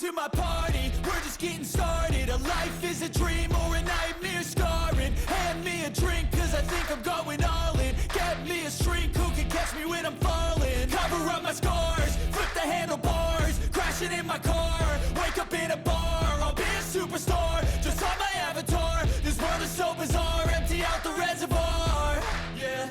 to my party, we're just getting started. A life is a dream or a nightmare scarring. Hand me a drink cause I think I'm going all in. Get me a shrink who can catch me when I'm falling. Cover up my scars, flip the handlebars, crashing in my car, wake up in a bar. I'll be a superstar, just on my avatar. This world is so bizarre, empty out the reservoir. Yeah,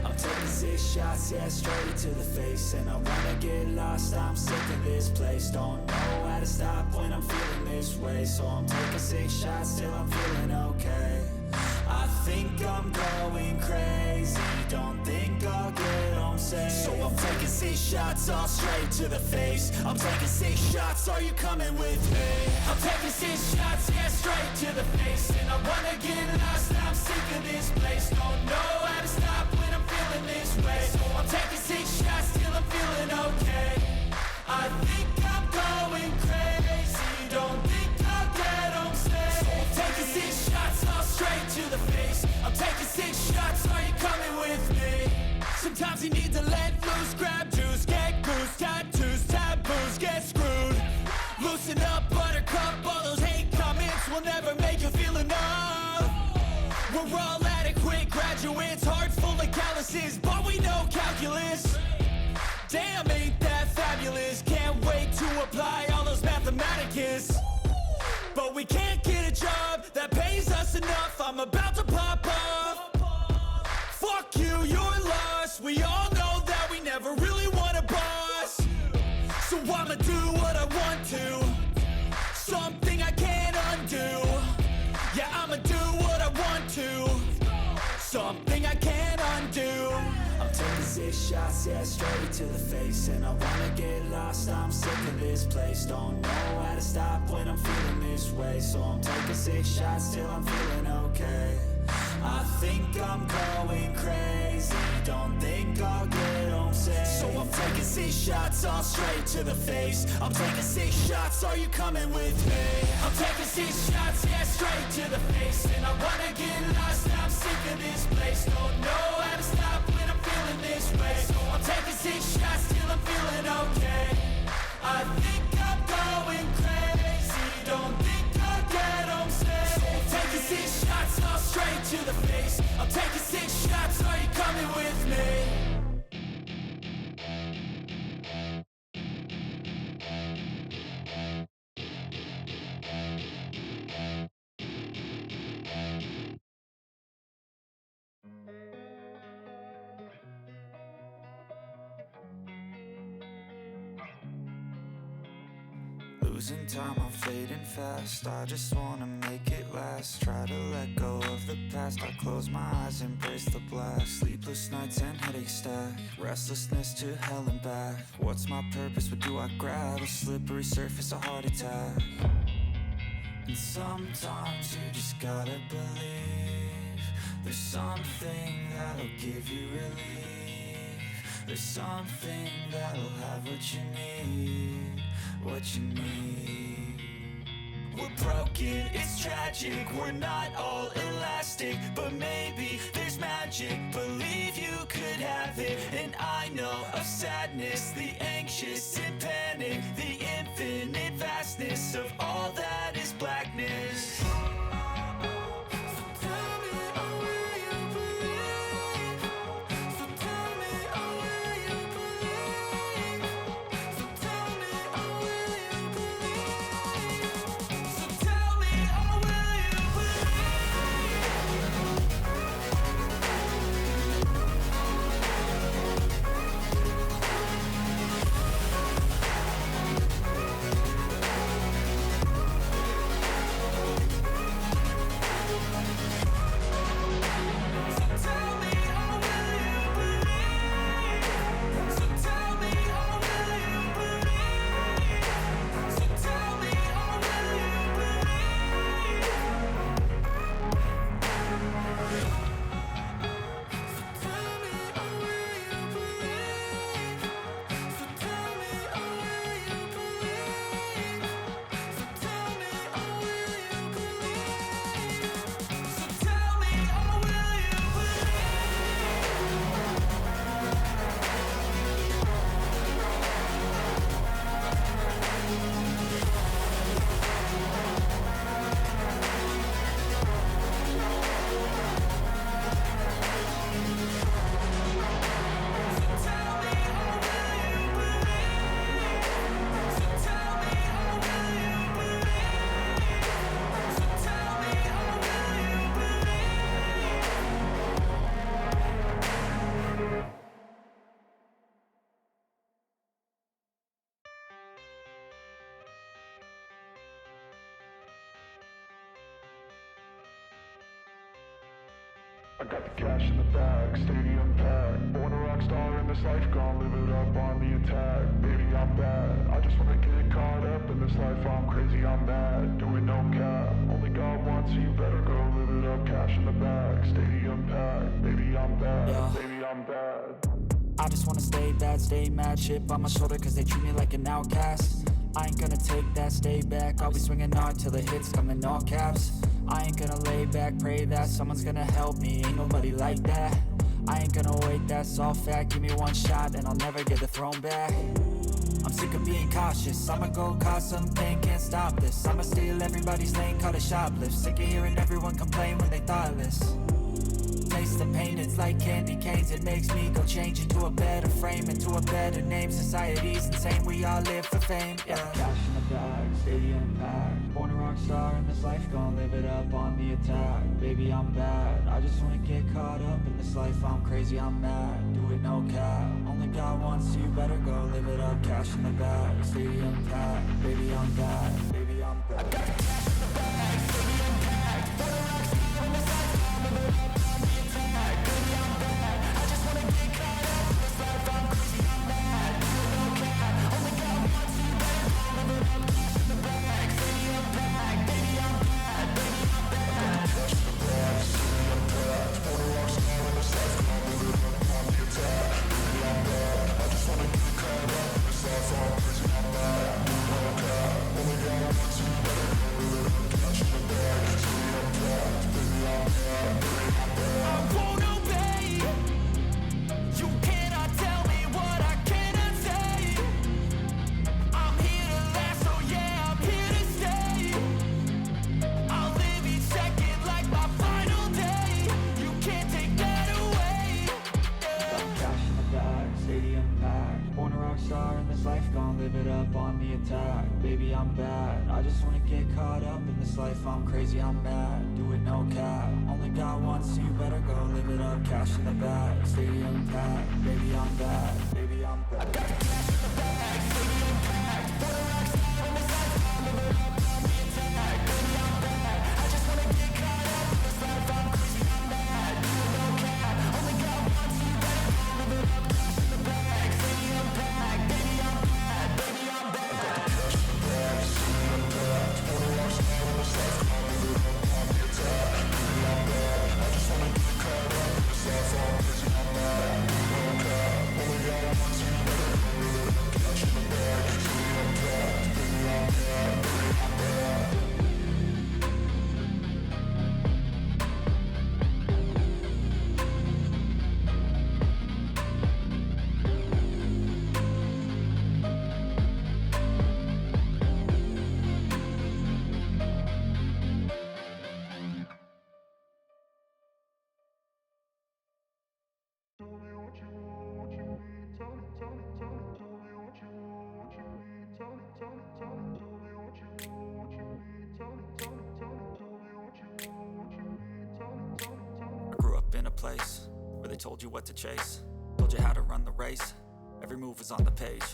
I'm taking 6 shots, yeah, straight to the face. And I wanna get lost, I'm sick of this place. Don't know how to stop when I'm feeling this way. So I'm taking 6 shots till I'm feeling okay. I think I'm going crazy, don't think I'll get home safe. So I'm taking 6 shots all straight to the face. I'm taking 6 shots, are you coming with me? I'm taking 6 shots, yeah, straight to the face. And I wanna get lost, I'm sick of this place. Don't know how to stop when I'm feeling this way. So I'm taking 6 shots till I'm feeling okay. I think I'm going crazy, don't think I'll get home safe. So I'm taking 6 shots all straight to the face. I'm taking 6 shots, are you coming with me? Sometimes you need to let loose, grab juice, get goose, tattoos, taboos, get screwed. Loosen up, buttercup, all those hate comments will never make you feel enough. We're all adequate graduates, heart full of calluses, but we know calculus. Damn, ain't that fabulous? Can't wait to apply all those mathematicus. But we can't get a job that pays us enough. I'm about to pop off. Fuck you, you're lost. We all know that we never really want a boss. So I'ma do what I want to, something I can't undo. Yeah, I'ma do what I want to, something I can't undo. I'm taking 6 shots, yeah, straight to the face. And I wanna get lost, I'm sick of this place. Don't know how to stop when I'm feeling this way. So I'm taking 6 shots till I'm feeling okay. I think I'm going crazy, don't think I'll get home safe. So I'm taking 6 shots all straight to the face. I'm taking 6 shots, are you coming with me? I'm taking 6 shots, yeah, straight to the face. And I wanna get lost, I'm sick of this place. Don't know how to stop when I'm feeling this way. So I'm taking 6 shots till I'm feeling okay. I think I'm going crazy, don't think I'll get home safe. So I'm taking 6 shots all straight to the face. I'm taking 6 shots, are you coming with me? Losing time, I'm fading fast. I just wanna make it last. Try to let go of the past. I close my eyes, embrace the blast. Sleepless nights and headaches stack. Restlessness to hell and back. What's my purpose? What do I grab? A slippery surface, a heart attack. And sometimes you just gotta believe there's something that'll give you relief. There's something that'll have what you need, what you need. We're broken, it's tragic, we're not all elastic, but maybe there's magic, believe you could have it. And I know of sadness, the anxious and panic, the infinite vastness of all that is blackness. I got the cash in the bag, stadium packed. Born a rock star in this life, gonna live it up on the attack. Baby, I'm bad, I just wanna get caught up in this life. I'm crazy, I'm mad, doing no cap. Only God wants you, better go live it up. Cash in the bag, stadium packed. Baby, I'm bad, Yeah. baby, I'm bad. I just wanna stay bad, stay mad. Chip on my shoulder cause they treat me like an outcast. I ain't gonna take that, stay back. I'll be swinging hard till the hits come in all caps. I ain't gonna lay back, pray that someone's gonna help me. Ain't nobody like that. I ain't gonna wait, that's all fact. Give me one shot and I'll never get the throne back. I'm sick of being cautious, I'ma go cause something, can't stop this. I'ma steal everybody's lane, call it shoplift. Sick of hearing everyone complain when they thoughtless. Taste the pain, it's like candy canes. It makes me go change into a better frame, into a better name. Society's insane, we all live for fame, yeah. Cash in the bag, stadium packed. Born a rock star in this life, gonna live it up on the attack. Baby, I'm bad, I just wanna get caught up in this life. I'm crazy, I'm mad, do it no cap. Only God wants you, better go live it up. Cash in the bag, stadium packed. Baby, I'm bad, baby, I'm bad. I got the cash in the bag, stadium packed. Born a rock star in this life, gonna live it up on the attack. Baby, I'm bad, I just wanna get caught up in this life. I'm crazy, I'm mad, do it no cap. Only God wants you, better go live it up. Cash in the bag, stadium packed. Baby, I'm bad, baby, I'm bad. Cash in the bag, stadium packed. Born a rock star in this life, gonna live it up on the attack. Baby, I'm bad, I just wanna get caught up in this life. I'm crazy, I'm mad, do it no cap. Only God wants you, better go live it up. Cash in the bag, stadium packed. Baby, I'm bad, baby, I'm bad. I won't obey. You cannot tell me what I cannot say. I'm here to last, so yeah, I'm here to stay. I'll live each second like my final day. You can't take that away. Cash in the bag, stadium packed. Born a rock star in this life, gonna live it up on the attack. Baby, I'm bad, I just wanna get caught up in this life. I'm crazy, I'm mad, do it no cap. Only God wants you, better go live it up. Cash in the bag, stadium packed. Baby, I'm bad, baby, I'm bad. I got the cash in the bag, stadium packed. Born a rock star in this life, gonna live it up on the attack. Baby, I'm bad, I just wanna get caught up in this life. I'm crazy, I'm mad, do it no cap. Only God wants you, better go live it up. Cash in the bag, stadium packed. Baby, I'm bad, baby, I'm bad. Cash in the bag, stadium packed. Born a rock star in this life, gonna live it up on the attack. Baby, I'm bad, I just wanna get caught up in this life. I'm crazy, I'm mad, do it no cap. Only God wants you, better go live it up. Cash in the bag, stadium packed. Baby, I'm bad, baby, I'm bad. Tell me what you want, what you need. Tell me, tell me, tell me. Tell me what you want, what you need. Tell me, tell me, tell me. Tell me what you want, what you need. Tell me, tell me, tell me. Tell me what you want, what you need. Tell me, tell me, tell me. I grew up in a place where they told you what to chase, told you how to run the race. Every move was on the page,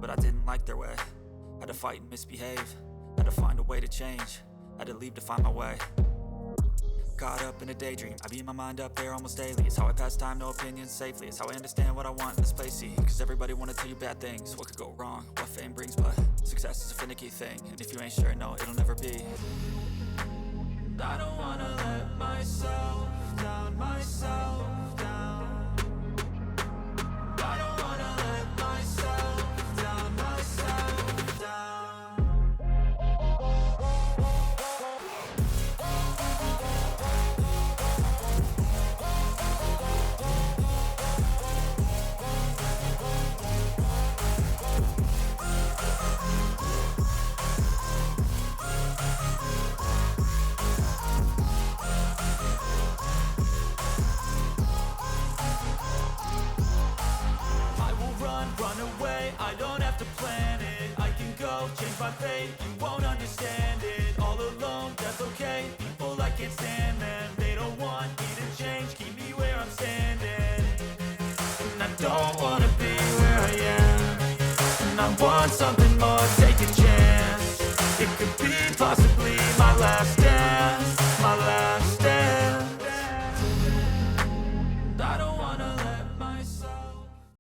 but I didn't like their way. Had to fight and misbehave, had to find a way to change, had to leave to find my way. Caught up in a daydream, I beat my mind up there almost daily. It's how I pass time, no opinions safely. It's how I understand what I want in this place, see. Cause everybody wanna tell you bad things, what could go wrong, what fame brings. But success is a finicky thing, and if you ain't sure, no, it'll never be. I don't wanna let myself down, myself down. I don't wanna let myself down, myself down. Run away, I don't have to plan it. I can go, change my fate, you won't understand it. All alone, that's okay, people I can't stand them. They don't want me to change, keep me where I'm standing. And I don't wanna be where I am, and I want something more, take a chance. It could be possibly my last day.